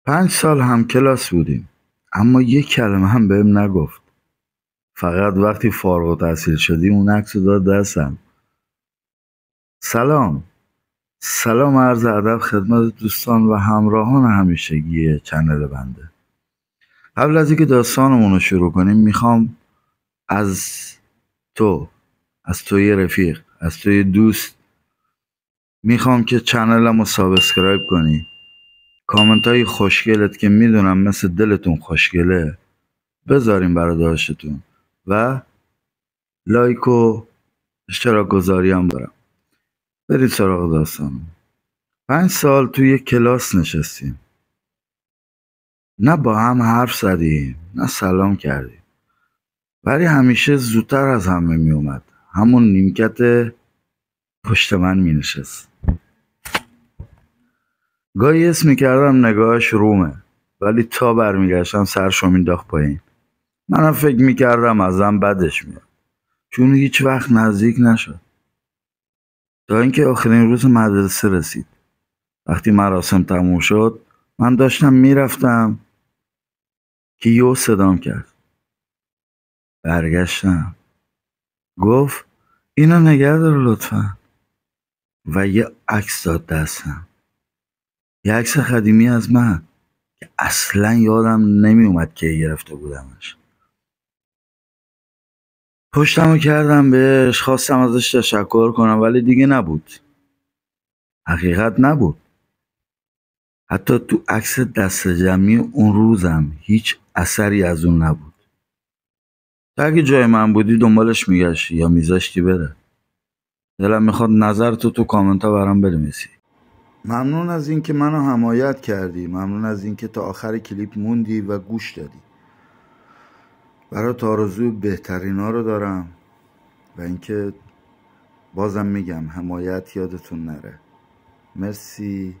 5 سال هم کلاس بودیم، اما یک کلمه هم بهم نگفت. فقط وقتی فارغ التحصیل شدیم اون عکس رو داد دستم. سلام. سلام، عرض ادب خدمت دوستان و همراهان همیشگی چنل بنده. قبل از اینکه داستانمون رو شروع کنیم میخوام از تو، از توی رفیق، از توی دوست میخوام که چنلمو سابسکرایب کنی. کامنت های خوشگلت که میدونم مثل دلتون خوشگله بذاریم برای داشتون و لایک و اشتراک گذاری هم دارم. برید سراغ داستانم. 5 سال توی یک کلاس نشستیم، نه با هم حرف زدیم نه سلام کردیم، ولی همیشه زودتر از همه می اومد. همون نیمکت پشت من می نشست. گاهی اسم می کردم نگاهش رومه، ولی تا برمیگشتم سرشو مینداخت پایین. منم فکر می کردم ازم بدش میاد، چون هیچ وقت نزدیک نشد. تا اینکه آخرین روز مدرسه رسید. وقتی مراسم تموم شد من داشتم میرفتم که یهو صدام کرد. برگشتم. گفت اینو نگه دار لطفا و یه عکس داد دستم. یه عکس قدیمی از من که اصلا یادم نمی اومد که گرفته بودمش. پشتمو کردم بهش، خواستم ازش تشکر کنم ولی دیگه نبود. حقیقت نبود. حتی تو عکس دست جمعی اون روزم هیچ اثری از اون نبود. تا اگه جای من بودی دنبالش میگشتی یا میذاشتی بره. دلم میخواد نظر تو کامنت ها برام بنویسی. ممنون از اینکه منو حمایت کردی، ممنون از اینکه تا آخر کلیپ موندی و گوش دادی. برات آرزوی بهترینا رو دارم و اینکه بازم میگم حمایت یادتون نره. مرسی.